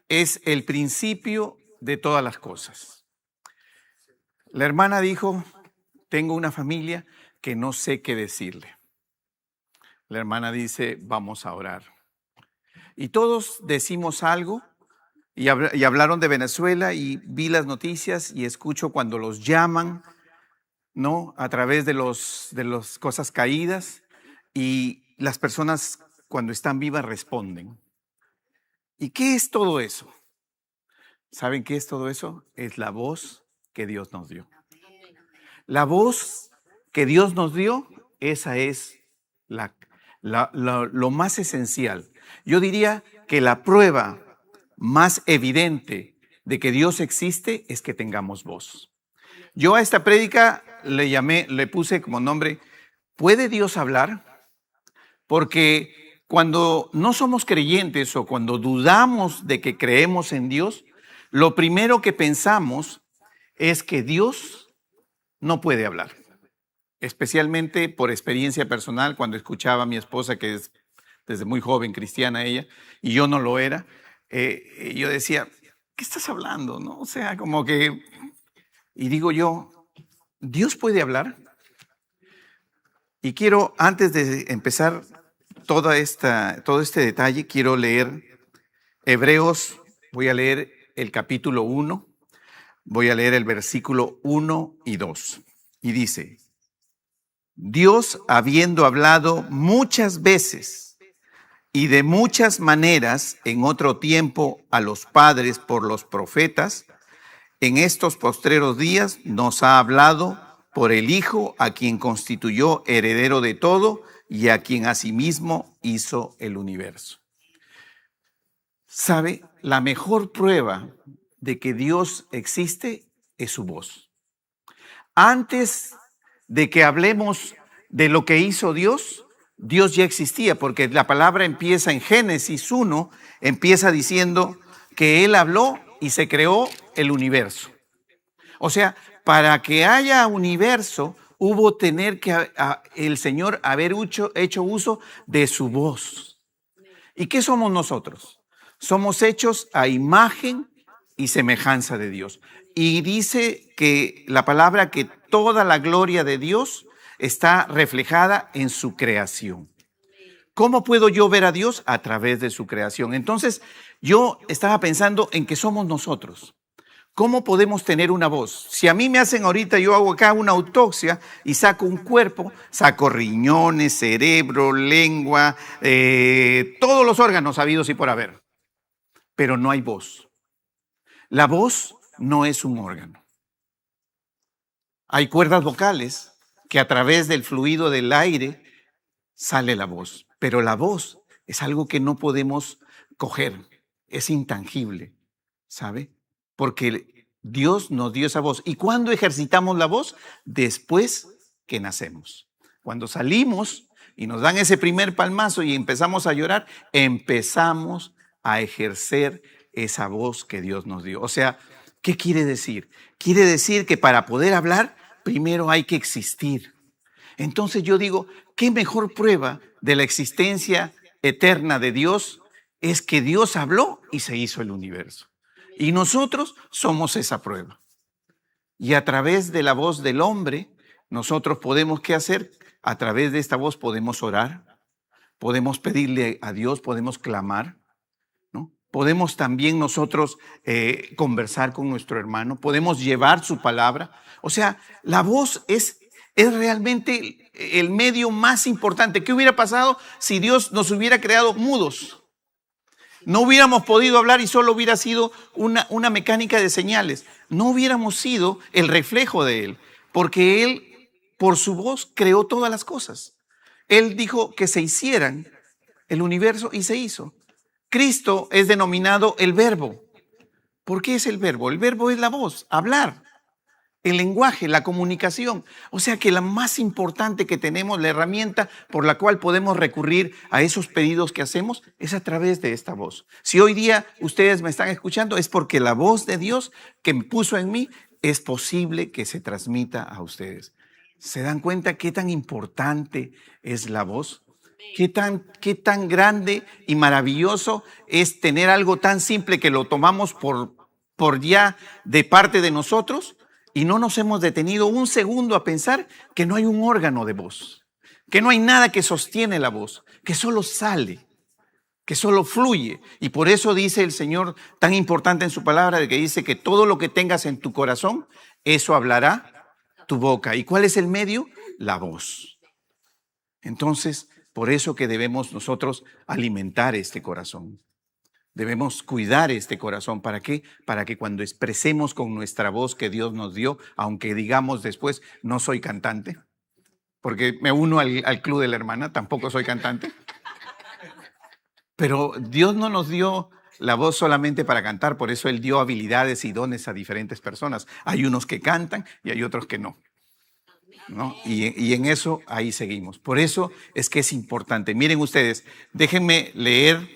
es el principio de todas las cosas. La hermana dijo, tengo una familia que no sé qué decirle. La hermana dice, vamos a orar. Y todos decimos algo y hablaron de Venezuela y vi las noticias y escucho cuando los llaman, ¿no? A través de las cosas caídas y las personas cuando están vivas responden. ¿Y qué es todo eso? ¿Saben qué es todo eso? Es la voz que Dios nos dio. La voz que Dios nos dio, esa es lo más esencial. Yo diría que la prueba más evidente de que Dios existe es que tengamos voz. Yo a esta prédica le puse como nombre, ¿puede Dios hablar? Porque cuando no somos creyentes o cuando dudamos de que creemos en Dios, lo primero que pensamos es que Dios no puede hablar. Especialmente por experiencia personal, cuando escuchaba a mi esposa, que es desde muy joven cristiana ella, y yo no lo era, yo decía, ¿qué estás hablando? ¿No? O sea, como que, y digo yo, ¿Dios puede hablar? Y quiero, antes de empezar todo este detalle, quiero leer Hebreos, voy a leer el capítulo 1, voy a leer el versículo 1 y 2. Y dice, Dios, habiendo hablado muchas veces y de muchas maneras en otro tiempo a los padres por los profetas, en estos postreros días nos ha hablado por el Hijo, a quien constituyó heredero de todo y a quien asimismo hizo el universo. ¿Sabe? La mejor prueba de que Dios existe es su voz. Antes de que hablemos de lo que hizo Dios, Dios ya existía, porque la palabra empieza en Génesis 1, empieza diciendo que Él habló y se creó el universo. O sea, para que haya universo, hubo tener que el Señor haber hecho uso de su voz. ¿Y qué somos nosotros? Somos hechos a imagen y semejanza de Dios. Y dice que la palabra que toda la gloria de Dios está reflejada en su creación. ¿Cómo puedo yo ver a Dios? A través de su creación. Entonces, yo estaba pensando en que somos nosotros. ¿Cómo podemos tener una voz? Si a mí me hacen ahorita, yo hago acá una autopsia y saco un cuerpo, saco riñones, cerebro, lengua, todos los órganos habidos y por haber, pero no hay voz. La voz no es un órgano. Hay cuerdas vocales que a través del fluido del aire sale la voz, pero la voz es algo que no podemos coger, es intangible, ¿sabe? Porque Dios nos dio esa voz. ¿Y cuándo ejercitamos la voz? Después que nacemos. Cuando salimos y nos dan ese primer palmazo y empezamos a llorar, empezamos a ejercer esa voz que Dios nos dio. O sea, ¿qué quiere decir? Quiere decir que para poder hablar, primero hay que existir. Entonces yo digo, ¿qué mejor prueba de la existencia eterna de Dios es que Dios habló y se hizo el universo? Y nosotros somos esa prueba. Y a través de la voz del hombre, nosotros podemos, ¿qué hacer? A través de esta voz podemos orar, podemos pedirle a Dios, podemos clamar, ¿no? Podemos también nosotros conversar con nuestro hermano, podemos llevar su palabra. O sea, la voz es realmente el medio más importante. ¿Qué hubiera pasado si Dios nos hubiera creado mudos? No hubiéramos podido hablar y solo hubiera sido una mecánica de señales. No hubiéramos sido el reflejo de Él, porque Él, por su voz, creó todas las cosas. Él dijo que se hicieran el universo y se hizo. Cristo es denominado el verbo. ¿Por qué es el verbo? El verbo es la voz, hablar. El lenguaje, la comunicación. O sea que la más importante que tenemos, la herramienta por la cual podemos recurrir a esos pedidos que hacemos, es a través de esta voz. Si hoy día ustedes me están escuchando, es porque la voz de Dios que me puso en mí es posible que se transmita a ustedes. ¿Se dan cuenta qué tan importante es la voz? Qué tan grande y maravilloso es tener algo tan simple que lo tomamos por ya de parte de nosotros y no nos hemos detenido un segundo a pensar que no hay un órgano de voz, que no hay nada que sostiene la voz, que solo sale, que solo fluye. Y por eso dice el Señor tan importante en su palabra, de que dice que todo lo que tengas en tu corazón, eso hablará tu boca. ¿Y cuál es el medio? La voz. Entonces, por eso que debemos nosotros alimentar este corazón. Debemos cuidar este corazón. ¿Para qué? Para que cuando expresemos con nuestra voz que Dios nos dio, aunque digamos después, no soy cantante, porque me uno al club de la hermana, tampoco soy cantante. Pero Dios no nos dio la voz solamente para cantar, por eso Él dio habilidades y dones a diferentes personas. Hay unos que cantan y hay otros que no. ¿No? Y en eso ahí seguimos. Por eso es que es importante. Miren ustedes, déjenme leer,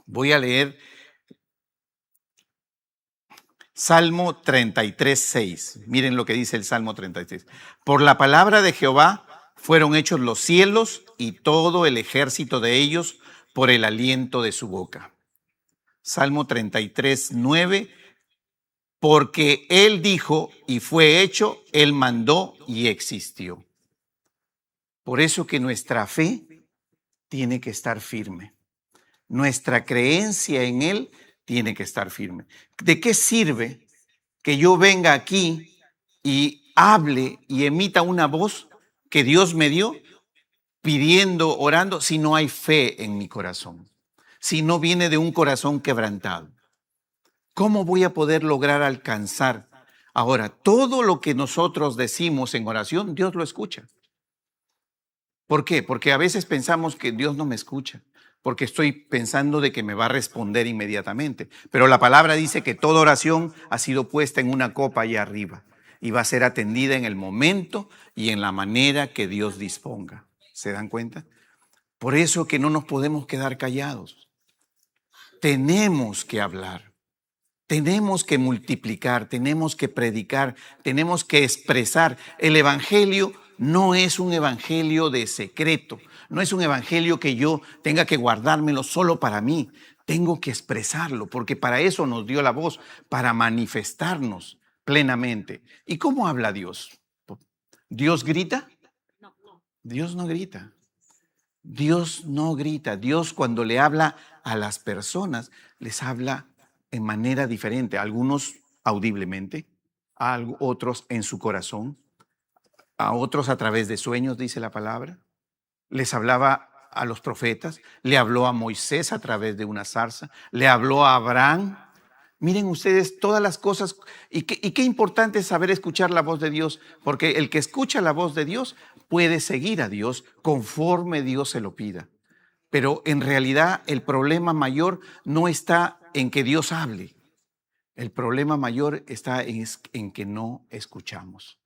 voy a leer Salmo 33:6. Miren lo que dice el Salmo 33. Por la palabra de Jehová fueron hechos los cielos y todo el ejército de ellos por el aliento de su boca. Salmo 33:9. Porque Él dijo y fue hecho, Él mandó y existió. Por eso que nuestra fe tiene que estar firme. Nuestra creencia en Él tiene que estar firme. ¿De qué sirve que yo venga aquí y hable y emita una voz que Dios me dio, pidiendo, orando, si no hay fe en mi corazón? Si no viene de un corazón quebrantado. ¿Cómo voy a poder lograr alcanzar? Ahora, todo lo que nosotros decimos en oración, Dios lo escucha. ¿Por qué? Porque a veces pensamos que Dios no me escucha, porque estoy pensando de que me va a responder inmediatamente. Pero la palabra dice que toda oración ha sido puesta en una copa allá arriba y va a ser atendida en el momento y en la manera que Dios disponga. ¿Se dan cuenta? Por eso que no nos podemos quedar callados. Tenemos que hablar. Tenemos que multiplicar, tenemos que predicar, tenemos que expresar. El evangelio no es un evangelio de secreto, no es un evangelio que yo tenga que guardármelo solo para mí. Tengo que expresarlo, porque para eso nos dio la voz, para manifestarnos plenamente. ¿Y cómo habla Dios? ¿Dios grita? Dios no grita. Dios no grita. Dios, cuando le habla a las personas, les habla en manera diferente, algunos audiblemente, a otros en su corazón, a otros a través de sueños, dice la palabra. Les hablaba a los profetas, le habló a Moisés a través de una zarza, le habló a Abraham. Miren ustedes todas las cosas, y qué importante es saber escuchar la voz de Dios, porque el que escucha la voz de Dios puede seguir a Dios conforme Dios se lo pida. Pero en realidad el problema mayor no está en que Dios hable. El problema mayor está en que no escuchamos.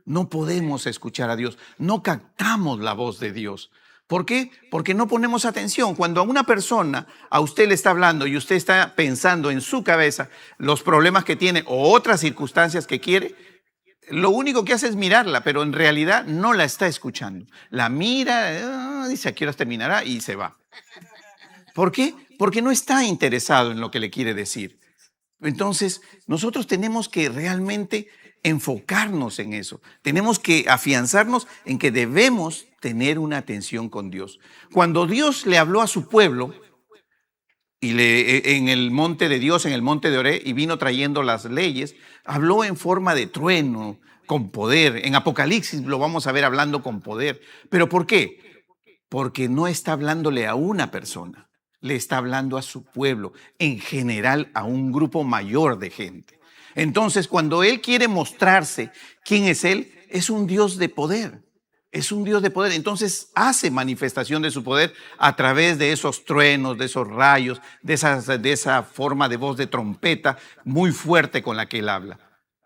No podemos escuchar a Dios. No captamos la voz de Dios. ¿Por qué? Porque no ponemos atención. Cuando a una persona, a usted le está hablando y usted está pensando en su cabeza los problemas que tiene o otras circunstancias que quiere, lo único que hace es mirarla, pero en realidad no la está escuchando. La mira, dice a qué horas terminará y se va. ¿Por qué? Porque no está interesado en lo que le quiere decir. Entonces, nosotros tenemos que realmente enfocarnos en eso. Tenemos que afianzarnos en que debemos tener una atención con Dios. Cuando Dios le habló a su pueblo en el monte de Dios, en el monte de Oré, y vino trayendo las leyes, habló en forma de trueno, con poder. En Apocalipsis lo vamos a ver hablando con poder. ¿Pero por qué? Porque no está hablándole a una persona, le está hablando a su pueblo, en general a un grupo mayor de gente. Entonces, cuando Él quiere mostrarse quién es un Dios de poder. Es un Dios de poder. Entonces hace manifestación de su poder a través de esos truenos, de esos rayos, de esa forma de voz de trompeta muy fuerte con la que Él habla.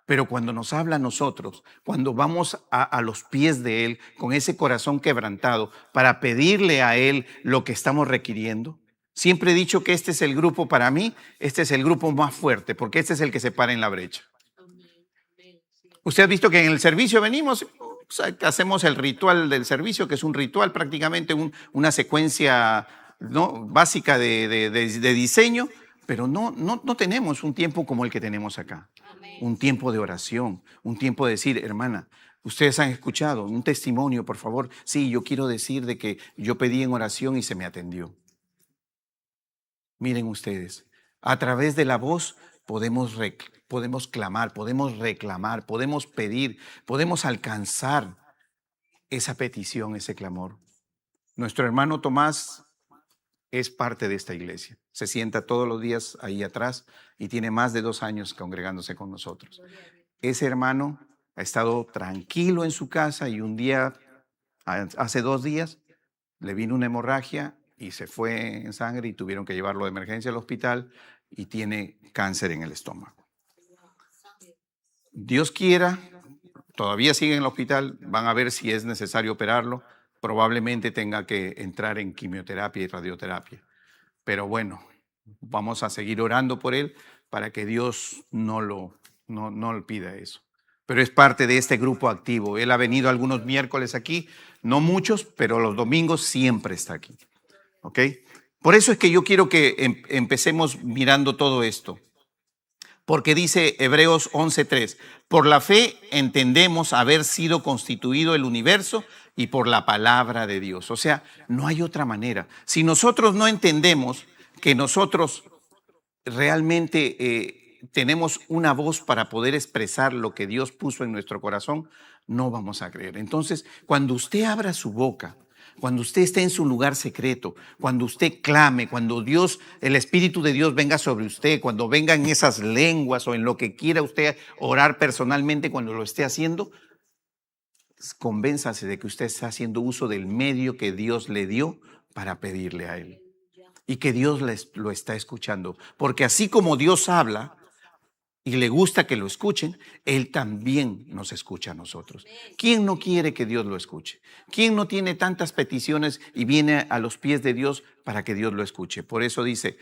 Pero cuando nos habla a nosotros, cuando vamos a los pies de Él con ese corazón quebrantado para pedirle a Él lo que estamos requiriendo, siempre he dicho que este es el grupo, para mí, este es el grupo más fuerte, porque este es el que se para en la brecha. Usted ha visto que en el servicio venimos, sea, que hacemos el ritual del servicio, que es un ritual prácticamente, una secuencia, ¿no?, básica de diseño, pero no tenemos un tiempo como el que tenemos acá. Un tiempo de oración, un tiempo de decir, hermana, ustedes han escuchado un testimonio, por favor. Sí, yo quiero decir de que yo pedí en oración y se me atendió. Miren ustedes, a través de la voz podemos clamar, podemos reclamar, podemos pedir, podemos alcanzar esa petición, ese clamor. Nuestro hermano Tomás es parte de esta iglesia. Se sienta todos los días ahí atrás y tiene más de 2 años congregándose con nosotros. Ese hermano ha estado tranquilo en su casa y un día, hace 2 días, le vino una hemorragia y se fue en sangre y tuvieron que llevarlo de emergencia al hospital y tiene cáncer en el estómago. Dios quiera, todavía sigue en el hospital, van a ver si es necesario operarlo, probablemente tenga que entrar en quimioterapia y radioterapia. Pero bueno, vamos a seguir orando por él para que Dios no le pida eso. Pero es parte de este grupo activo. Él ha venido algunos miércoles aquí, no muchos, pero los domingos siempre está aquí. ¿Ok? Por eso es que yo quiero que empecemos mirando todo esto. Porque dice Hebreos 11:3, por la fe entendemos haber sido constituido el universo y por la palabra de Dios. O sea, no hay otra manera. Si nosotros no entendemos que nosotros realmente tenemos una voz para poder expresar lo que Dios puso en nuestro corazón, no vamos a creer. Entonces, cuando usted abra su boca, cuando usted esté en su lugar secreto, cuando usted clame, cuando Dios, el Espíritu de Dios venga sobre usted, cuando venga en esas lenguas o en lo que quiera usted orar personalmente, cuando lo esté haciendo, convénzase de que usted está haciendo uso del medio que Dios le dio para pedirle a Él. Y que Dios lo está escuchando. Porque así como Dios habla y le gusta que lo escuchen, Él también nos escucha a nosotros. ¿Quién no quiere que Dios lo escuche? ¿Quién no tiene tantas peticiones y viene a los pies de Dios para que Dios lo escuche? Por eso dice,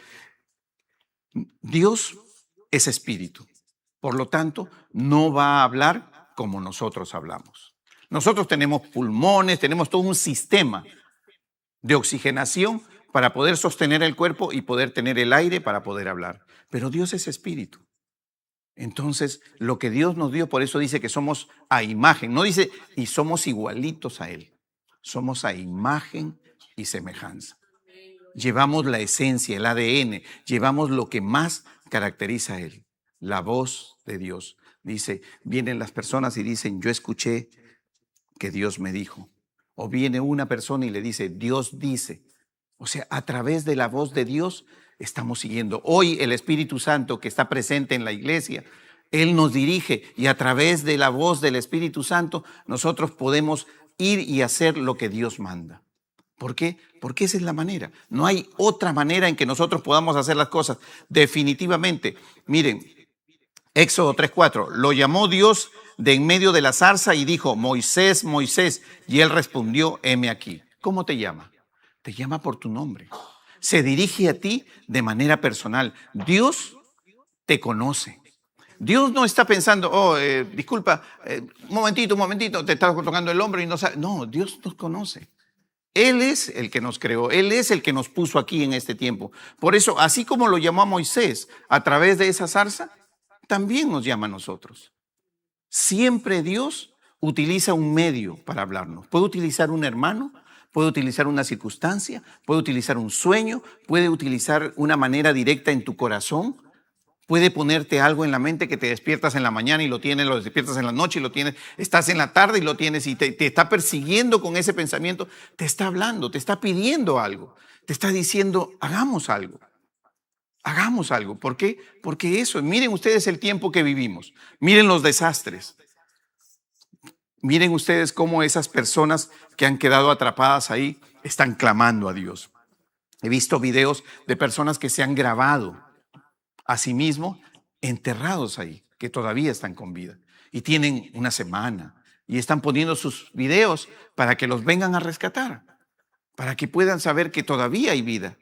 Dios es espíritu. Por lo tanto, no va a hablar como nosotros hablamos. Nosotros tenemos pulmones, tenemos todo un sistema de oxigenación para poder sostener el cuerpo y poder tener el aire para poder hablar. Pero Dios es espíritu. Entonces, lo que Dios nos dio, por eso dice que somos a imagen. No dice, y somos igualitos a Él. Somos a imagen y semejanza. Llevamos la esencia, el ADN, llevamos lo que más caracteriza a Él, la voz de Dios. Dice, vienen las personas y dicen, yo escuché que Dios me dijo. O viene una persona y le dice, Dios dice. O sea, a través de la voz de Dios estamos siguiendo. Hoy el Espíritu Santo que está presente en la iglesia, Él nos dirige y a través de la voz del Espíritu Santo nosotros podemos ir y hacer lo que Dios manda. ¿Por qué? Porque esa es la manera. No hay otra manera en que nosotros podamos hacer las cosas. Definitivamente, miren, Éxodo 3:4, lo llamó Dios de en medio de la zarza y dijo, Moisés, Moisés, y él respondió, heme aquí. ¿Cómo te llama? Te llama por tu nombre. Se dirige a ti de manera personal. Dios te conoce. Dios no está pensando, disculpa, un momentito, te está tocando el hombro y no sabe. No, Dios nos conoce. Él es el que nos creó, Él es el que nos puso aquí en este tiempo. Por eso, así como lo llamó a Moisés a través de esa zarza, también nos llama a nosotros. Siempre Dios utiliza un medio para hablarnos. Puede utilizar un hermano, puede utilizar una circunstancia, puede utilizar un sueño, puede utilizar una manera directa en tu corazón, puede ponerte algo en la mente que te despiertas en la mañana y lo tienes, lo despiertas en la noche y lo tienes, estás en la tarde y lo tienes y te está persiguiendo con ese pensamiento, te está hablando, te está pidiendo algo, te está diciendo, hagamos algo. Hagamos algo. ¿Por qué? Porque eso, miren ustedes el tiempo que vivimos, miren los desastres. Miren ustedes cómo esas personas que han quedado atrapadas ahí están clamando a Dios. He visto videos de personas que se han grabado a sí mismos enterrados ahí, que todavía están con vida y tienen una semana y están poniendo sus videos para que los vengan a rescatar, para que puedan saber que todavía hay vida.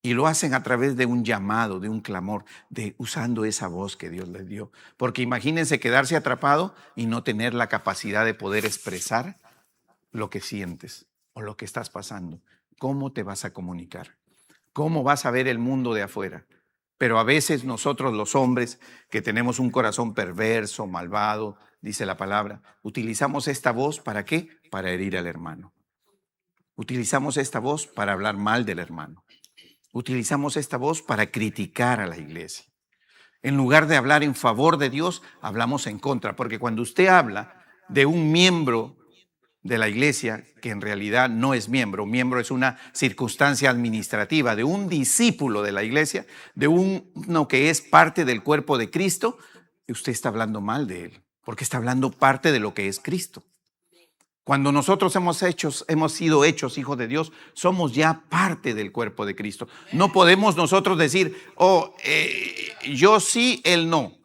Y lo hacen a través de un llamado, de un clamor, de usando esa voz que Dios les dio. Porque imagínense quedarse atrapado y no tener la capacidad de poder expresar lo que sientes o lo que estás pasando. ¿Cómo te vas a comunicar? ¿Cómo vas a ver el mundo de afuera? Pero a veces nosotros los hombres que tenemos un corazón perverso, malvado, dice la palabra, utilizamos esta voz ¿para qué? Para herir al hermano. Utilizamos esta voz para hablar mal del hermano. Utilizamos esta voz para criticar a la iglesia. En lugar de hablar en favor de Dios, hablamos en contra, porque cuando usted habla de un miembro de la iglesia, que en realidad no es miembro es una circunstancia administrativa, de un discípulo de la iglesia, de uno que es parte del cuerpo de Cristo, usted está hablando mal de él, porque está hablando parte de lo que es Cristo. Cuando nosotros hemos sido hechos hijos de Dios, somos ya parte del cuerpo de Cristo. No podemos nosotros decir, yo sí, él no,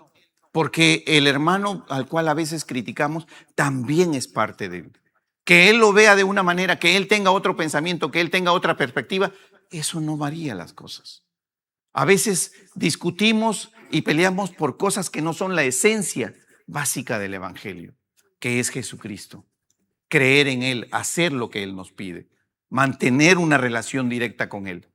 porque el hermano al cual a veces criticamos también es parte de él. Que él lo vea de una manera, que él tenga otro pensamiento, que él tenga otra perspectiva, eso no varía las cosas. A veces discutimos y peleamos por cosas que no son la esencia básica del evangelio, que es Jesucristo. Creer en Él, hacer lo que Él nos pide, mantener una relación directa con Él.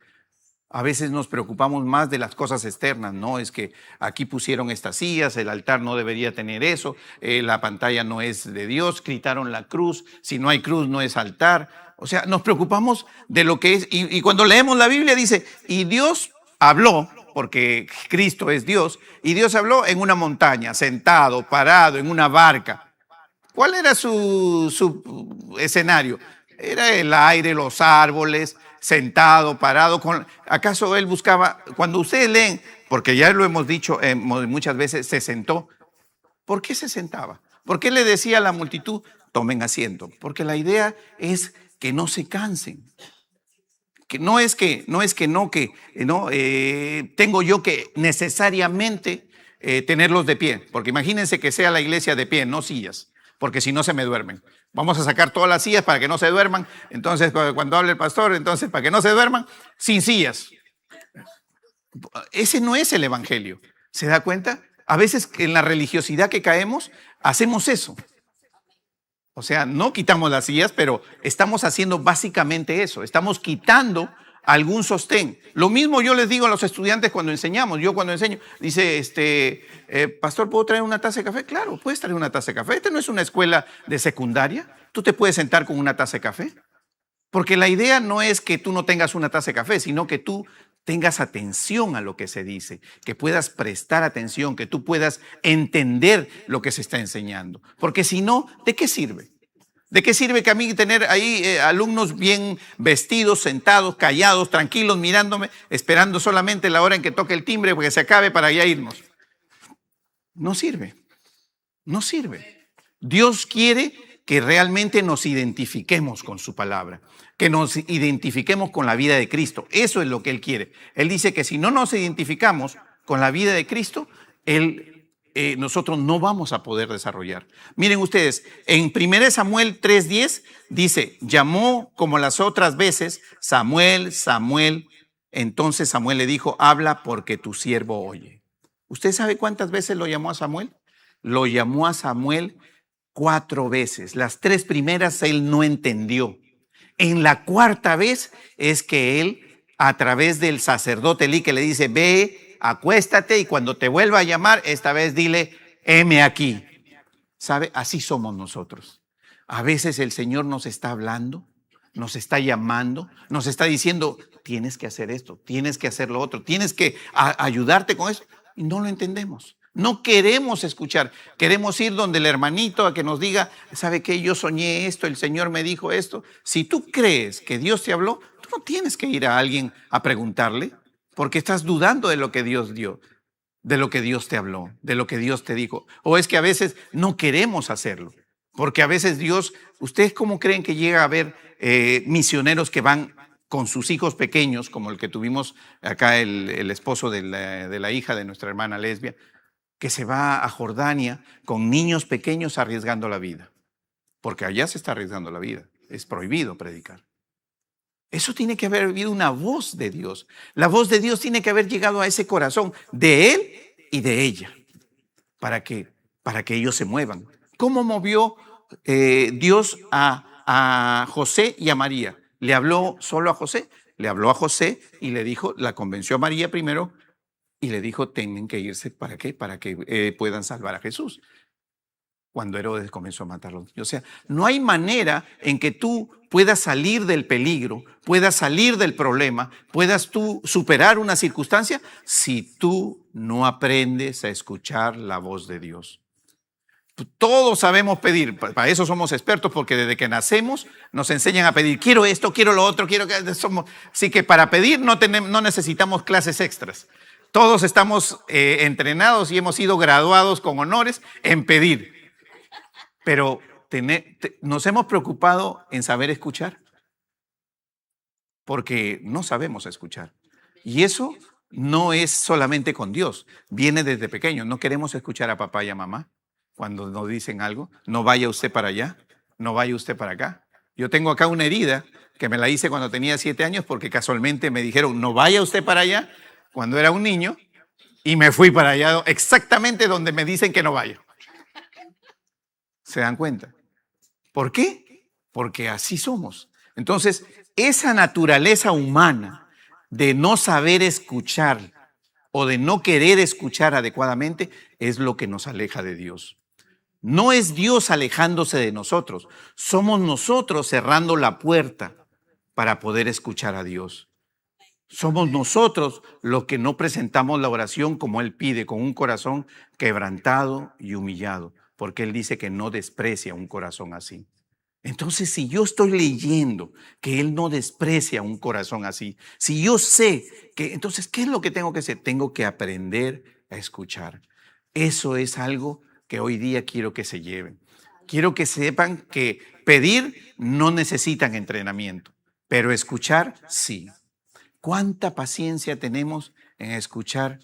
A veces nos preocupamos más de las cosas externas, ¿no? Es que aquí pusieron estas sillas, el altar no debería tener eso, la pantalla no es de Dios, quitaron la cruz, si no hay cruz no es altar. O sea, nos preocupamos de lo que es, y cuando leemos la Biblia dice, y Dios habló, porque Cristo es Dios, y Dios habló en una montaña, sentado, parado, en una barca. ¿Cuál era su escenario? Era el aire, los árboles, sentado, parado. ¿Acaso él buscaba, cuando ustedes leen, porque ya lo hemos dicho muchas veces, se sentó? ¿Por qué se sentaba? ¿Por qué le decía a la multitud, tomen asiento? Porque la idea es que no se cansen. Que tengo yo que necesariamente tenerlos de pie. Porque imagínense que sea la iglesia de pie, no sillas, porque si no se me duermen. Vamos a sacar todas las sillas para que no se duerman. Entonces, cuando hable el pastor, entonces, para que no se duerman, sin sillas. Ese no es el evangelio. ¿Se da cuenta? A veces en la religiosidad que caemos, hacemos eso. O sea, no quitamos las sillas, pero estamos haciendo básicamente eso. Estamos quitando algún sostén. Lo mismo yo les digo a los estudiantes cuando enseñamos. Yo cuando enseño, dice, pastor, ¿puedo traer una taza de café? Claro, puedes traer una taza de café. Esta no es una escuela de secundaria. Tú te puedes sentar con una taza de café. Porque la idea no es que tú no tengas una taza de café, sino que tú tengas atención a lo que se dice, que puedas prestar atención, que tú puedas entender lo que se está enseñando. Porque si no, ¿de qué sirve? ¿De qué sirve que a mí tener ahí alumnos bien vestidos, sentados, callados, tranquilos, mirándome, esperando solamente la hora en que toque el timbre porque se acabe para ya irnos? No sirve, no sirve. Dios quiere que realmente nos identifiquemos con su palabra, que nos identifiquemos con la vida de Cristo. Eso es lo que Él quiere. Él dice que si no nos identificamos con la vida de Cristo, nosotros no vamos a poder desarrollar. Miren ustedes, en 1 Samuel 3:10 dice, llamó como las otras veces, Samuel, Samuel. Entonces Samuel le dijo, habla porque tu siervo oye. ¿Usted sabe cuántas veces lo llamó a Samuel? Lo llamó a Samuel 4 veces. Las 3 primeras él no entendió. En la 4ª vez es que él, a través del sacerdote Elí, que le dice, ve, acuéstate y cuando te vuelva a llamar, esta vez dile, heme aquí. ¿Sabe? Así somos nosotros. A veces el Señor nos está hablando, nos está llamando, nos está diciendo, tienes que hacer esto, tienes que hacer lo otro, tienes que ayudarte con eso. Y no lo entendemos. No queremos escuchar, queremos ir donde el hermanito a que nos diga, ¿sabe qué? Yo soñé esto, el Señor me dijo esto. Si tú crees que Dios te habló, tú no tienes que ir a alguien a preguntarle, porque estás dudando de lo que Dios dio, de lo que Dios te habló, de lo que Dios te dijo. O es que a veces no queremos hacerlo, porque a veces Dios, ¿ustedes cómo creen que llega a haber misioneros que van con sus hijos pequeños, como el que tuvimos acá, el esposo de la hija de nuestra hermana lesbia, que se va a Jordania con niños pequeños arriesgando la vida? Porque allá se está arriesgando la vida. Es prohibido predicar. Eso tiene que haber habido una voz de Dios. La voz de Dios tiene que haber llegado a ese corazón de él y de ella para que ellos se muevan. ¿Cómo movió Dios a José y a María? ¿Le habló solo a José? Le habló a José y le dijo, la convenció a María primero y le dijo, tienen que irse. ¿Para qué? Para que puedan salvar a Jesús. Cuando Herodes comenzó a matarlos. O sea, no hay manera en que tú puedas salir del peligro, puedas salir del problema, puedas tú superar una circunstancia si tú no aprendes a escuchar la voz de Dios. Todos sabemos pedir, para eso somos expertos, porque desde que nacemos nos enseñan a pedir, quiero esto, quiero lo otro, quiero que somos. Así que para pedir no necesitamos clases extras. Todos estamos entrenados y hemos sido graduados con honores en pedir. Pero nos hemos preocupado en saber escuchar, porque no sabemos escuchar. Y eso no es solamente con Dios, viene desde pequeño. No queremos escuchar a papá y a mamá cuando nos dicen algo. No vaya usted para allá, no vaya usted para acá. Yo tengo acá una herida que me la hice cuando tenía 7 años porque casualmente me dijeron, no vaya usted para allá cuando era un niño y me fui para allá exactamente donde me dicen que no vaya. ¿Se dan cuenta? ¿Por qué? Porque así somos. Entonces, esa naturaleza humana de no saber escuchar o de no querer escuchar adecuadamente es lo que nos aleja de Dios. No es Dios alejándose de nosotros, somos nosotros cerrando la puerta para poder escuchar a Dios. Somos nosotros los que no presentamos la oración como Él pide, con un corazón quebrantado y humillado, porque Él dice que no desprecia un corazón así. Entonces, si yo estoy leyendo que Él no desprecia un corazón así, si yo sé que, entonces, ¿qué es lo que tengo que hacer? Tengo que aprender a escuchar. Eso es algo que hoy día quiero que se lleven. Quiero que sepan que pedir no necesitan entrenamiento, pero escuchar sí. ¿Cuánta paciencia tenemos en escuchar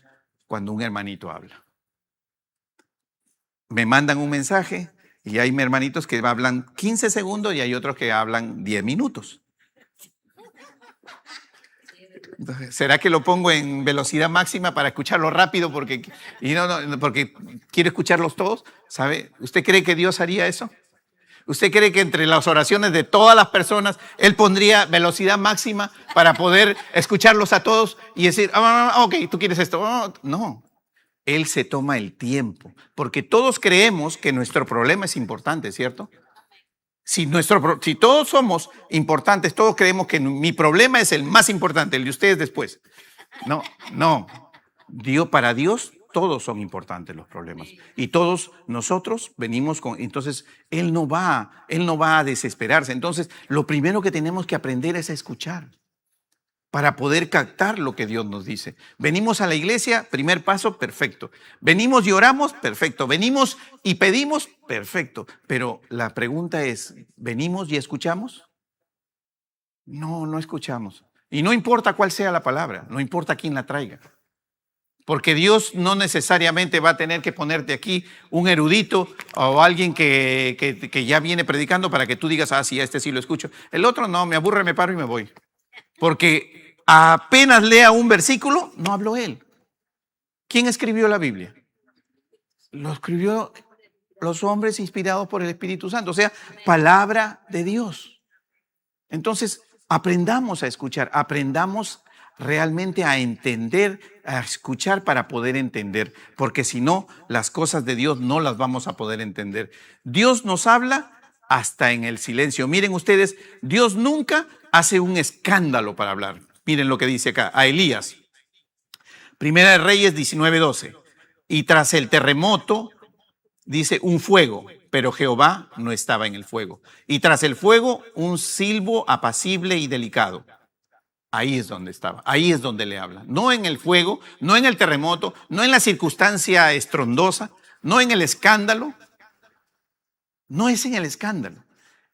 cuando un hermanito habla? Me mandan un mensaje y hay hermanitos que hablan 15 segundos y hay otros que hablan 10 minutos. Entonces, ¿será que lo pongo en velocidad máxima para escucharlo rápido porque quiero escucharlos todos? ¿Sabe? ¿Usted cree que Dios haría eso? ¿Usted cree que entre las oraciones de todas las personas Él pondría velocidad máxima para poder escucharlos a todos y decir, ok, tú quieres esto? No. Él se toma el tiempo, porque todos creemos que nuestro problema es importante, ¿cierto? Si todos somos importantes, todos creemos que mi problema es el más importante, el de ustedes después. No. Para Dios todos son importantes los problemas. Y todos nosotros venimos con. Entonces, Él no va a desesperarse. Entonces, lo primero que tenemos que aprender es a escuchar, para poder captar lo que Dios nos dice. Venimos a la iglesia, primer paso, perfecto. Venimos y oramos, perfecto. Venimos y pedimos, perfecto. Pero la pregunta es, ¿venimos y escuchamos? No escuchamos. Y no importa cuál sea la palabra, no importa quién la traiga. Porque Dios no necesariamente va a tener que ponerte aquí un erudito o alguien que ya viene predicando para que tú digas, sí, este sí lo escucho. El otro no, me aburre, me paro y me voy. Porque apenas lea un versículo, no habló él. ¿Quién escribió la Biblia? Lo escribió los hombres inspirados por el Espíritu Santo, o sea, palabra de Dios. Entonces, aprendamos a escuchar, aprendamos realmente a entender, a escuchar para poder entender, porque si no, las cosas de Dios no las vamos a poder entender. Dios nos habla hasta en el silencio. Miren ustedes, Dios nunca hace un escándalo para hablar. Miren lo que dice acá, a Elías. Primera de Reyes 19:12. Y tras el terremoto, dice un fuego, pero Jehová no estaba en el fuego. Y tras el fuego, un silbo apacible y delicado. Ahí es donde estaba, ahí es donde le habla. No en el fuego, no en el terremoto, no en la circunstancia estrondosa, no en el escándalo. No es en el escándalo,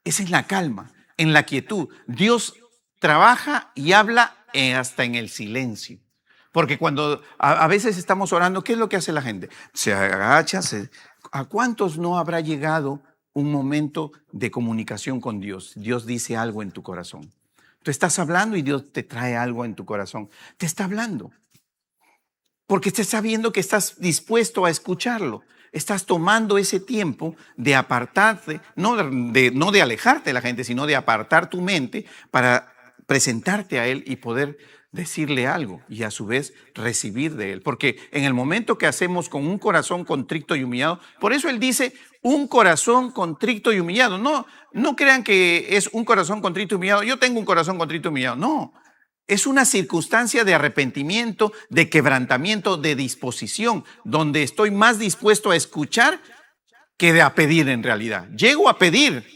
es en la calma, en la quietud. Dios trabaja y habla hasta en el silencio. Porque cuando a veces estamos orando, ¿qué es lo que hace la gente? Se agacha. ¿A cuántos no habrá llegado un momento de comunicación con Dios? Dios dice algo en tu corazón. Tú estás hablando y Dios te trae algo en tu corazón. Te está hablando. Porque te está viendo que estás dispuesto a escucharlo. Estás tomando ese tiempo de apartarte, no de alejarte de la gente, sino de apartar tu mente para presentarte a Él y poder decirle algo y a su vez recibir de Él. Porque en el momento que hacemos con un corazón contrito y humillado, por eso Él dice un corazón contrito y humillado. No crean que es un corazón contrito y humillado. Yo tengo un corazón contrito y humillado. No. Es una circunstancia de arrepentimiento, de quebrantamiento, de disposición, donde estoy más dispuesto a escuchar que a pedir en realidad. Llego a pedir,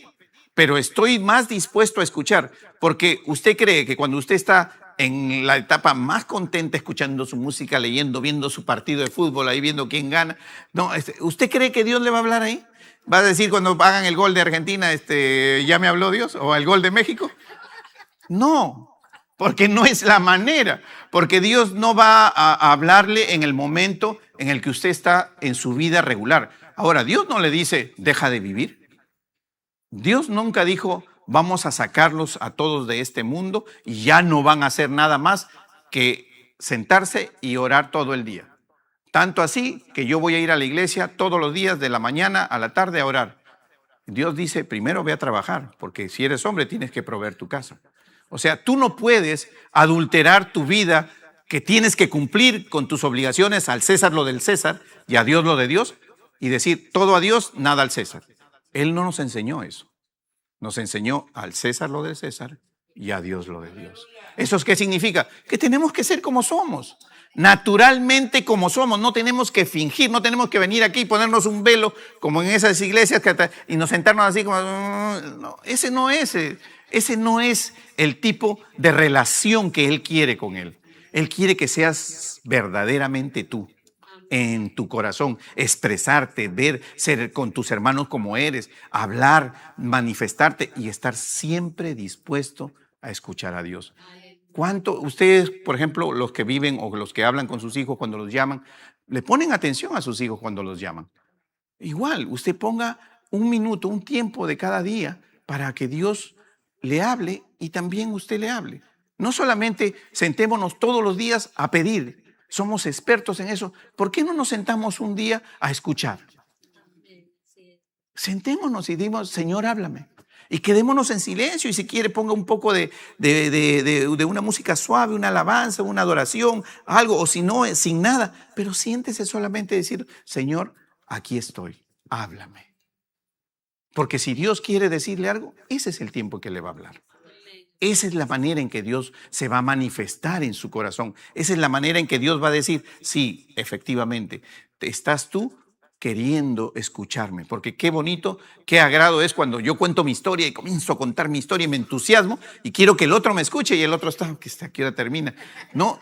pero estoy más dispuesto a escuchar, porque usted cree que cuando usted está en la etapa más contenta, escuchando su música, leyendo, viendo su partido de fútbol, ahí viendo quién gana, no, ¿usted cree que Dios le va a hablar ahí? ¿Va a decir cuando hagan el gol de Argentina, ya me habló Dios? ¿O el gol de México? No. Porque no es la manera, porque Dios no va a hablarle en el momento en el que usted está en su vida regular. Ahora, Dios no le dice, deja de vivir. Dios nunca dijo, vamos a sacarlos a todos de este mundo y ya no van a hacer nada más que sentarse y orar todo el día. Tanto así que yo voy a ir a la iglesia todos los días de la mañana a la tarde a orar. Dios dice, primero ve a trabajar, porque si eres hombre tienes que proveer tu casa. O sea, tú no puedes adulterar tu vida, que tienes que cumplir con tus obligaciones, al César lo del César y a Dios lo de Dios, y decir todo a Dios, nada al César. Él no nos enseñó eso. Nos enseñó al César lo del César y a Dios lo de Dios. ¿Eso qué significa? Que tenemos que ser como somos. Naturalmente como somos, no tenemos que fingir, no tenemos que venir aquí y ponernos un velo como en esas iglesias y nos sentarnos así como... No, ese no es el tipo de relación que Él quiere con Él. Él quiere que seas verdaderamente tú, en tu corazón, expresarte, ver, ser con tus hermanos como eres, hablar, manifestarte y estar siempre dispuesto a escuchar a Dios. ¿Cuánto ustedes, por ejemplo, los que viven o los que hablan con sus hijos cuando los llaman, le ponen atención a sus hijos cuando los llaman? Igual, usted ponga un minuto, un tiempo de cada día para que Dios le hable y también usted le hable. No solamente sentémonos todos los días a pedir, somos expertos en eso. ¿Por qué no nos sentamos un día a escuchar? Sentémonos y digamos, Señor, háblame. Y quedémonos en silencio y si quiere ponga un poco de una música suave, una alabanza, una adoración, algo, o si no, sin nada. Pero siéntese solamente a decir, Señor, aquí estoy, háblame. Porque si Dios quiere decirle algo, ese es el tiempo que le va a hablar. Esa es la manera en que Dios se va a manifestar en su corazón. Esa es la manera en que Dios va a decir, sí, efectivamente, estás tú queriendo escucharme. Porque qué bonito, qué agrado es cuando yo cuento mi historia y comienzo a contar mi historia y me entusiasmo y quiero que el otro me escuche y el otro está, que hasta aquí hora termina. No,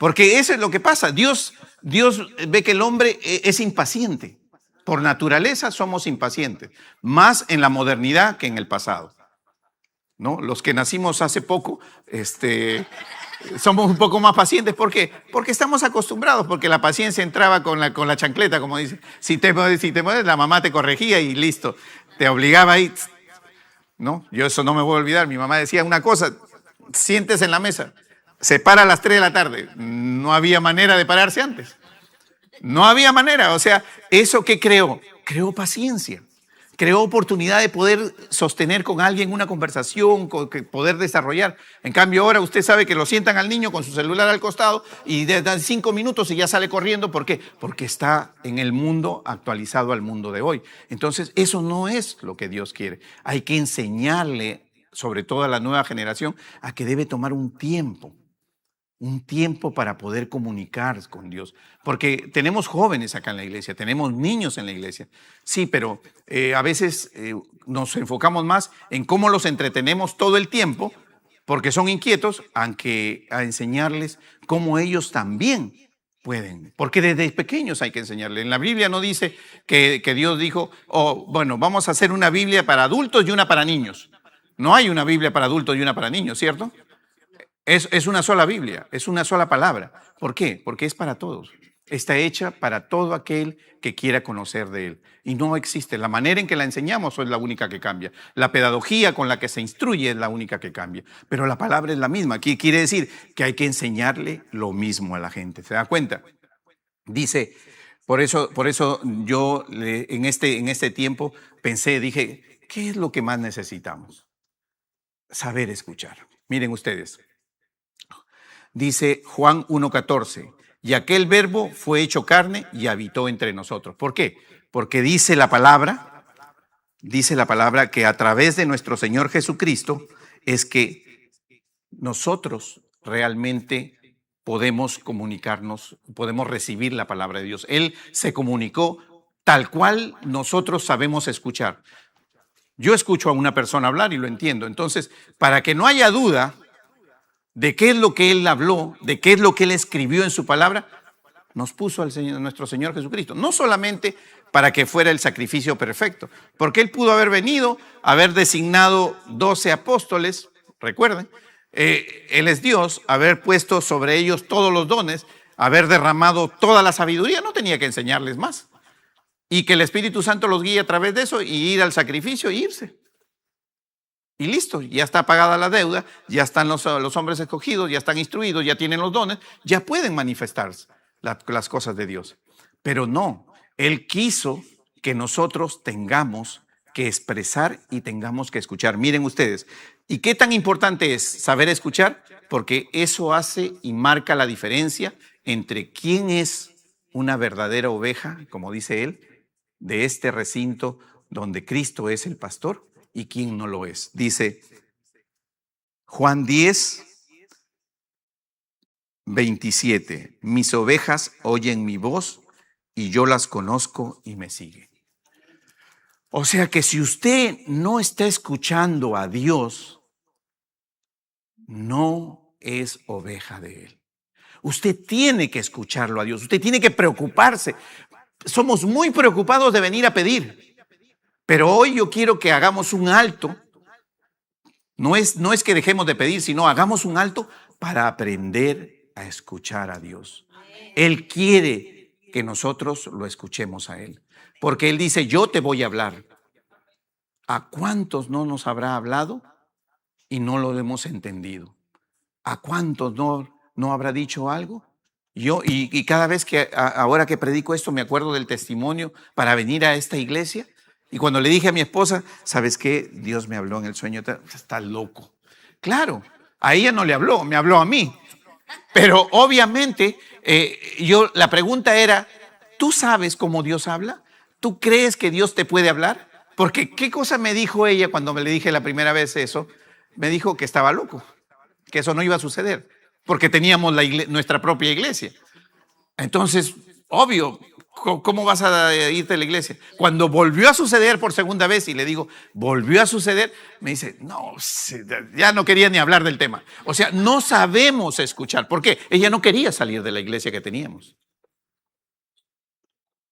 porque eso es lo que pasa. Dios ve que el hombre es impaciente. Por naturaleza somos impacientes, más en la modernidad que en el pasado, ¿no? Los que nacimos hace poco, somos un poco más pacientes. ¿Por qué? Porque estamos acostumbrados, porque la paciencia entraba con la chancleta, como dice. Si te mueves, la mamá te corregía y listo. Te obligaba ahí, ¿no? Yo eso no me voy a olvidar. Mi mamá decía una cosa, siéntese en la mesa, se para a las 3 de la tarde. No había manera de pararse antes. No había manera, o sea, ¿eso qué creó? Creó paciencia, creó oportunidad de poder sostener con alguien una conversación, poder desarrollar. En cambio ahora usted sabe que lo sientan al niño con su celular al costado y dan 5 minutos y ya sale corriendo. ¿Por qué? Porque está en el mundo actualizado al mundo de hoy. Entonces eso no es lo que Dios quiere. Hay que enseñarle, sobre todo a la nueva generación, a que debe tomar un tiempo para poder comunicar con Dios. Porque tenemos jóvenes acá en la iglesia, tenemos niños en la iglesia. Sí, pero a veces nos enfocamos más en cómo los entretenemos todo el tiempo, porque son inquietos, aunque a enseñarles cómo ellos también pueden. Porque desde pequeños hay que enseñarles. En la Biblia no dice que Dios dijo, bueno, vamos a hacer una Biblia para adultos y una para niños. No hay una Biblia para adultos y una para niños, ¿cierto? Es una sola Biblia, es una sola palabra. ¿Por qué? Porque es para todos. Está hecha para todo aquel que quiera conocer de Él. Y no existe. La manera en que la enseñamos es la única que cambia. La pedagogía con la que se instruye es la única que cambia. Pero la palabra es la misma. Aquí quiere decir que hay que enseñarle lo mismo a la gente. ¿Se da cuenta? Dice, por eso yo en este tiempo dije, ¿qué es lo que más necesitamos? Saber escuchar. Miren ustedes. Dice Juan 1:14, y aquel verbo fue hecho carne y habitó entre nosotros. ¿Por qué? Porque dice la palabra que a través de nuestro Señor Jesucristo es que nosotros realmente podemos comunicarnos, podemos recibir la palabra de Dios. Él se comunicó tal cual nosotros sabemos escuchar. Yo escucho a una persona hablar y lo entiendo. Entonces, para que no haya duda de qué es lo que Él habló, de qué es lo que Él escribió en su palabra, nos puso al Señor, nuestro Señor Jesucristo. No solamente para que fuera el sacrificio perfecto, porque Él pudo haber venido, haber designado 12 apóstoles, recuerden, Él es Dios, haber puesto sobre ellos todos los dones, haber derramado toda la sabiduría, no tenía que enseñarles más. Y que el Espíritu Santo los guíe a través de eso y ir al sacrificio e irse. Y listo, ya está pagada la deuda, ya están los hombres escogidos, ya están instruidos, ya tienen los dones, ya pueden manifestarse las cosas de Dios. Pero no, Él quiso que nosotros tengamos que expresar y tengamos que escuchar. Miren ustedes, ¿y qué tan importante es saber escuchar? Porque eso hace y marca la diferencia entre quién es una verdadera oveja, como dice Él, de este recinto donde Cristo es el pastor, y quién no lo es. Dice Juan 10:27, mis ovejas oyen mi voz y yo las conozco y me siguen. O sea que si usted no está escuchando a Dios, no es oveja de Él. Usted tiene que escucharlo a Dios, usted tiene que preocuparse. Somos muy preocupados de venir a pedir. Pero hoy yo quiero que hagamos un alto. No es que dejemos de pedir, sino hagamos un alto para aprender a escuchar a Dios. Él quiere que nosotros lo escuchemos a Él. Porque Él dice, yo te voy a hablar. ¿A cuántos no nos habrá hablado y no lo hemos entendido? ¿A cuántos no habrá dicho algo? Y cada vez que ahora que predico esto me acuerdo del testimonio para venir a esta iglesia. Y cuando le dije a mi esposa, ¿sabes qué? Dios me habló en el sueño, está loco. Claro, a ella no le habló, me habló a mí. Pero obviamente la pregunta era, ¿tú sabes cómo Dios habla? ¿Tú crees que Dios te puede hablar? Porque ¿qué cosa me dijo ella cuando me le dije la primera vez eso? Me dijo que estaba loco, que eso no iba a suceder, porque teníamos nuestra propia iglesia. Entonces, obvio, ¿cómo vas a irte a la iglesia? Cuando volvió a suceder por segunda vez y le digo, volvió a suceder, me dice, no, ya no quería ni hablar del tema. O sea, no sabemos escuchar. ¿Por qué? Ella no quería salir de la iglesia que teníamos.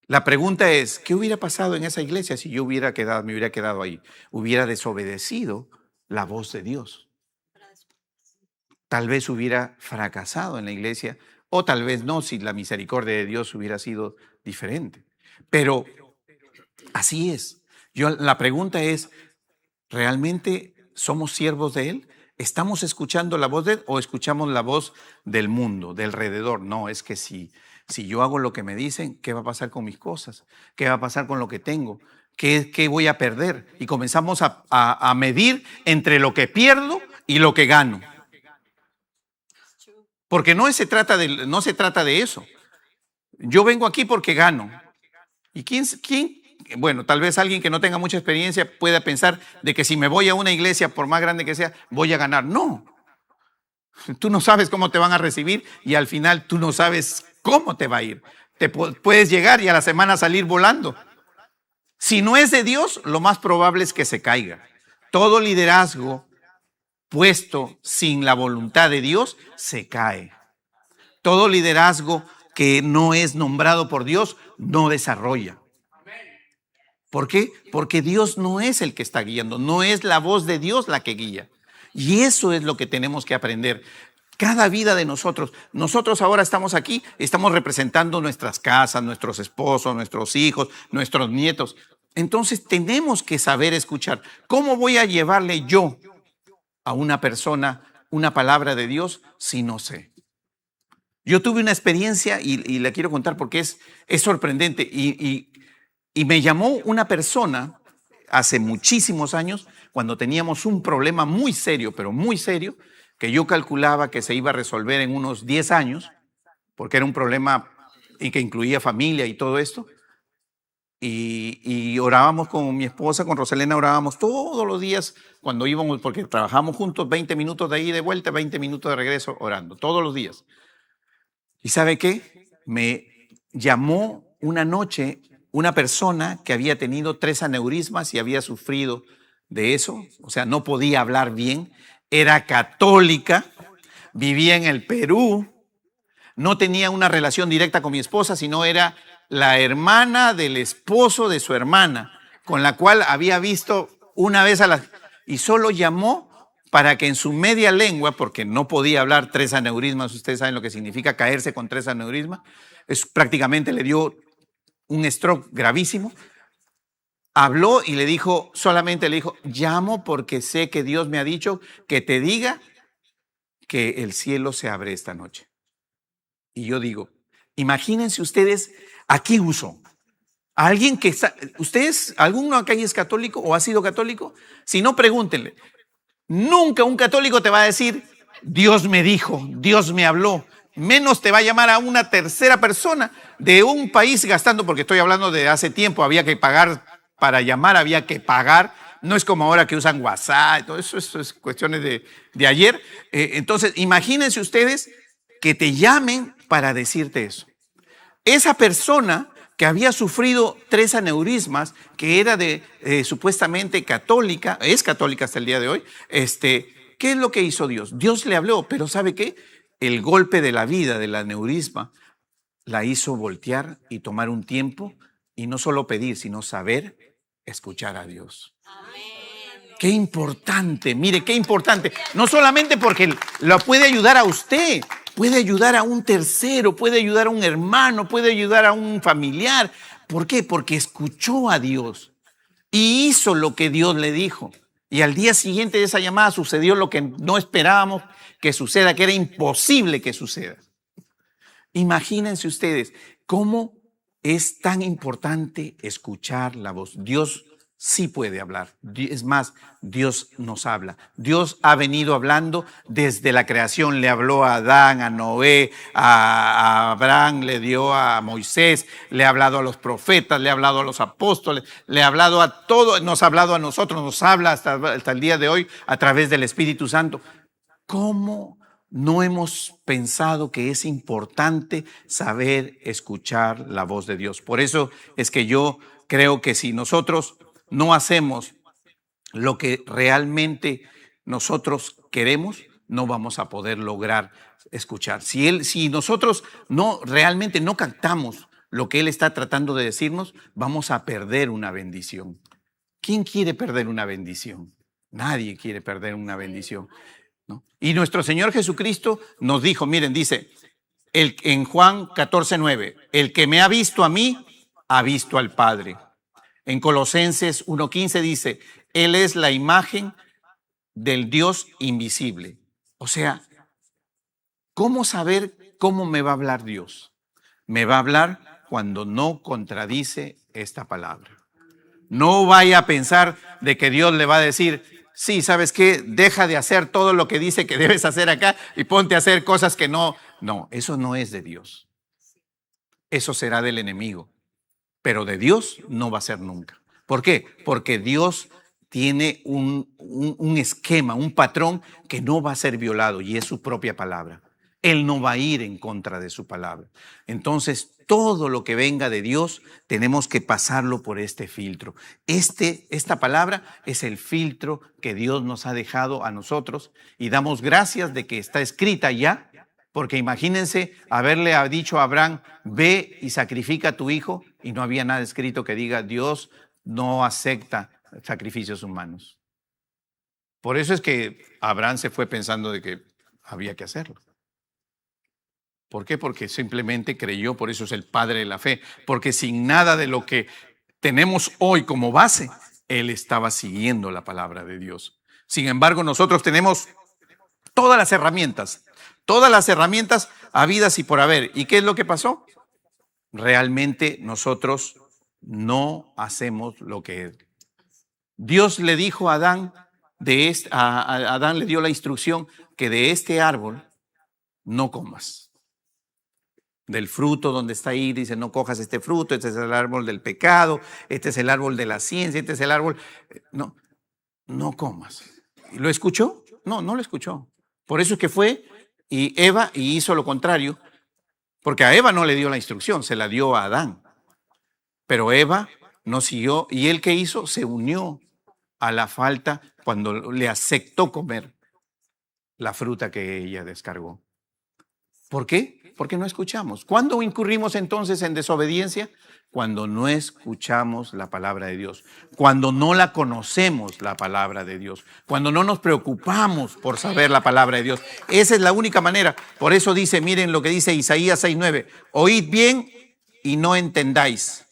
La pregunta es, ¿qué hubiera pasado en esa iglesia si yo me hubiera quedado ahí? Hubiera desobedecido la voz de Dios. Tal vez hubiera fracasado en la iglesia o tal vez no, si la misericordia de Dios hubiera sido diferente. Pero así es. La pregunta es, ¿realmente somos siervos de Él? ¿Estamos escuchando la voz de Él o escuchamos la voz del mundo, del alrededor? No, es que si yo hago lo que me dicen, ¿qué va a pasar con mis cosas? ¿Qué va a pasar con lo que tengo? ¿Qué voy a perder? Y comenzamos a medir entre lo que pierdo y lo que gano. Porque no se trata de eso. Yo vengo aquí porque gano. ¿Y quién? Bueno, tal vez alguien que no tenga mucha experiencia pueda pensar de que si me voy a una iglesia, por más grande que sea, voy a ganar. No. Tú no sabes cómo te van a recibir y al final tú no sabes cómo te va a ir. Te puedes llegar y a la semana salir volando. Si no es de Dios, lo más probable es que se caiga. Todo liderazgo puesto sin la voluntad de Dios se cae. Todo liderazgo que no es nombrado por Dios no desarrolla. ¿Por qué? Porque Dios no es el que está guiando, no es la voz de Dios la que guía. Y eso es lo que tenemos que aprender. Cada vida de nosotros. Nosotros ahora estamos aquí, estamos representando nuestras casas, nuestros esposos, nuestros hijos, nuestros nietos. Entonces tenemos que saber escuchar. ¿Cómo voy a llevarle yo a una persona una palabra de Dios si no sé? Yo tuve una experiencia y la quiero contar porque es sorprendente. Y me llamó una persona hace muchísimos años, cuando teníamos un problema muy serio, pero muy serio, que yo calculaba que se iba a resolver en unos 10 años, porque era un problema y que incluía familia y todo esto. Y orábamos con mi esposa, con Roselena, orábamos todos los días cuando íbamos, porque trabajamos juntos 20 minutos de ahí de vuelta, 20 minutos de regreso, orando, todos los días. ¿Y sabe qué? Me llamó una noche una persona que había tenido 3 aneurismas y había sufrido de eso, o sea, no podía hablar bien, era católica, vivía en el Perú, no tenía una relación directa con mi esposa, sino era la hermana del esposo de su hermana, con la cual había visto una vez y solo llamó para que en su media lengua, porque no podía hablar 3 aneurismas, ustedes saben lo que significa caerse con 3 aneurismas, prácticamente le dio un stroke gravísimo. Habló y solamente le dijo, llamo porque sé que Dios me ha dicho que te diga que el cielo se abre esta noche. Y yo digo, imagínense ustedes, ¿a qué uso? ¿A alguien que está, ustedes, alguno acá es católico o ha sido católico? Si no, pregúntenle. Nunca un católico te va a decir, Dios me dijo, Dios me habló. Menos te va a llamar a una tercera persona de un país gastando, porque estoy hablando de hace tiempo, había que pagar para llamar, había que pagar. No es como ahora que usan WhatsApp, todo eso es cuestiones de ayer. Entonces, imagínense ustedes que te llamen para decirte eso. Esa persona que había sufrido 3 aneurismas, que era supuestamente católica, es católica hasta el día de hoy, ¿qué es lo que hizo Dios? Dios le habló, pero ¿sabe qué? El golpe de la vida, del aneurisma, la hizo voltear y tomar un tiempo y no solo pedir, sino saber escuchar a Dios. Qué importante, mire, qué importante. No solamente porque lo puede ayudar a usted, puede ayudar a un tercero, puede ayudar a un hermano, puede ayudar a un familiar. ¿Por qué? Porque escuchó a Dios y hizo lo que Dios le dijo. Y al día siguiente de esa llamada sucedió lo que no esperábamos que suceda, que era imposible que suceda. Imagínense ustedes cómo es tan importante escuchar la voz. Dios sí puede hablar. Es más, Dios nos habla. Dios ha venido hablando desde la creación. Le habló a Adán, a Noé, a Abraham, le dio a Moisés, le ha hablado a los profetas, le ha hablado a los apóstoles, le ha hablado a todos, nos ha hablado a nosotros, nos habla hasta el día de hoy a través del Espíritu Santo. ¿Cómo no hemos pensado que es importante saber escuchar la voz de Dios? Por eso es que yo creo que si nosotros no hacemos lo que realmente nosotros queremos, no vamos a poder lograr escuchar. Si nosotros realmente no captamos lo que Él está tratando de decirnos, vamos a perder una bendición. ¿Quién quiere perder una bendición? Nadie quiere perder una bendición, ¿no? Y nuestro Señor Jesucristo nos dijo, miren, dice en Juan 14:9, el que me ha visto a mí, ha visto al Padre. En Colosenses 1:15 dice, Él es la imagen del Dios invisible. O sea, ¿cómo saber cómo me va a hablar Dios? Me va a hablar cuando no contradice esta palabra. No vaya a pensar de que Dios le va a decir, sí, ¿sabes qué? Deja de hacer todo lo que dice que debes hacer acá y ponte a hacer cosas que no. No, eso no es de Dios. Eso será del enemigo. Pero de Dios no va a ser nunca. ¿Por qué? Porque Dios tiene un esquema, un patrón que no va a ser violado y es su propia palabra. Él no va a ir en contra de su palabra. Entonces, todo lo que venga de Dios tenemos que pasarlo por este filtro. Esta palabra es el filtro que Dios nos ha dejado a nosotros y damos gracias de que está escrita ya, porque imagínense haberle dicho a Abraham, ve y sacrifica a tu hijo, y no había nada escrito que diga Dios no acepta sacrificios humanos. Por eso es que Abraham se fue pensando de que había que hacerlo. ¿Por qué? Porque simplemente creyó, por eso es el padre de la fe. Porque sin nada de lo que tenemos hoy como base, él estaba siguiendo la palabra de Dios. Sin embargo, nosotros tenemos todas las herramientas habidas y por haber. ¿Y qué es lo que pasó? Realmente nosotros no hacemos lo que Dios le dijo a Adán, a Adán le dio la instrucción que de este árbol no comas. Del fruto donde está ahí, dice, no cojas este fruto, este es el árbol del pecado, este es el árbol de la ciencia, este es el árbol. No comas. ¿Lo escuchó? No lo escuchó. Por eso es que fue y Eva y hizo lo contrario, porque a Eva no le dio la instrucción, se la dio a Adán. Pero Eva no siguió, y él que hizo se unió a la falta cuando le aceptó comer la fruta que ella descargó. ¿Por qué? Porque no escuchamos. ¿Cuándo incurrimos entonces en desobediencia? Cuando no escuchamos la palabra de Dios, cuando no la conocemos la palabra de Dios, cuando no nos preocupamos por saber la palabra de Dios. Esa es la única manera. Por eso dice, miren lo que dice Isaías 6:9, oíd bien y no entendáis.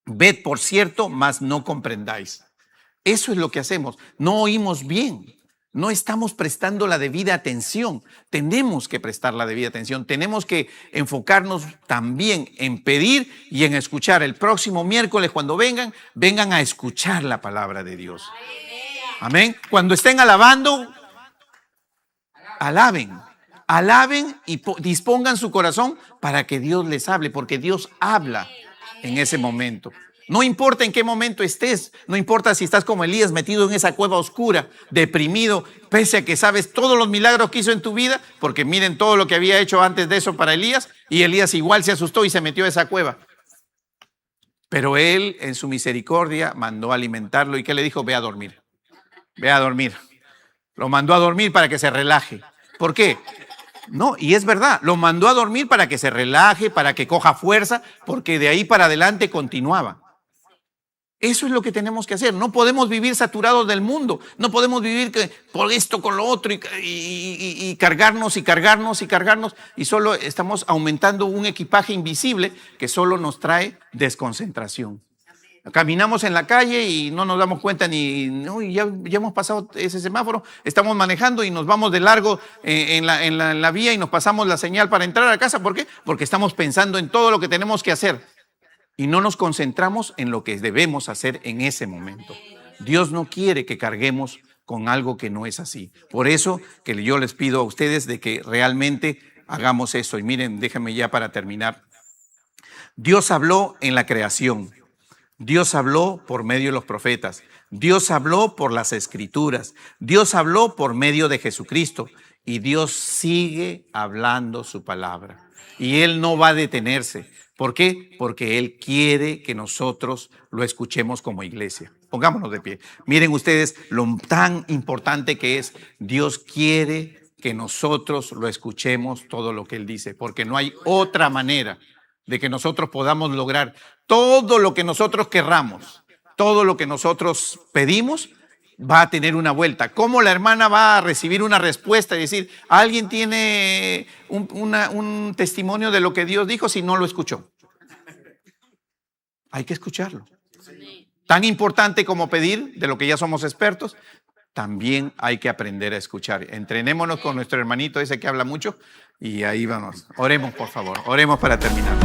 Ved por cierto, mas no comprendáis. Eso es lo que hacemos. No oímos bien. No estamos prestando la debida atención. Tenemos que prestar la debida atención. Tenemos que enfocarnos también en pedir y en escuchar. El próximo miércoles cuando vengan a escuchar la palabra de Dios. Amén. Cuando estén alabando, alaben y dispongan su corazón para que Dios les hable, porque Dios habla en ese momento. No importa en qué momento estés, no importa si estás como Elías metido en esa cueva oscura, deprimido, pese a que sabes todos los milagros que hizo en tu vida, porque miren todo lo que había hecho antes de eso para Elías, y Elías igual se asustó y se metió a esa cueva. Pero él en su misericordia mandó a alimentarlo y ¿qué le dijo? Ve a dormir, ve a dormir. Lo mandó a dormir para que se relaje. ¿Por qué? No, y es verdad, lo mandó a dormir para que se relaje, para que coja fuerza, porque de ahí para adelante continuaba. Eso es lo que tenemos que hacer. No podemos vivir saturados del mundo. No podemos vivir por esto, con lo otro y cargarnos y cargarnos y cargarnos. Y solo estamos aumentando un equipaje invisible que solo nos trae desconcentración. Caminamos en la calle y no nos damos cuenta ya hemos pasado ese semáforo. Estamos manejando y nos vamos de largo en la vía y nos pasamos la señal para entrar a casa. ¿Por qué? Porque estamos pensando en todo lo que tenemos que hacer. Y no nos concentramos en lo que debemos hacer en ese momento. Dios no quiere que carguemos con algo que no es así. Por eso que yo les pido a ustedes de que realmente hagamos eso. Y miren, déjenme ya para terminar. Dios habló en la creación. Dios habló por medio de los profetas. Dios habló por las escrituras. Dios habló por medio de Jesucristo. Y Dios sigue hablando su palabra. Y Él no va a detenerse. ¿Por qué? Porque Él quiere que nosotros lo escuchemos como iglesia. Pongámonos de pie. Miren ustedes lo tan importante que es. Dios quiere que nosotros lo escuchemos todo lo que Él dice, porque no hay otra manera de que nosotros podamos lograr todo lo que nosotros querramos, todo lo que nosotros pedimos. Va a tener una vuelta. ¿Cómo la hermana va a recibir una respuesta y decir, alguien tiene un testimonio de lo que Dios dijo si no lo escuchó? Hay que escucharlo. Tan importante como pedir, de lo que ya somos expertos, también hay que aprender a escuchar. Entrenémonos con nuestro hermanito ese que habla mucho y ahí vamos. Oremos, por favor. Oremos para terminar.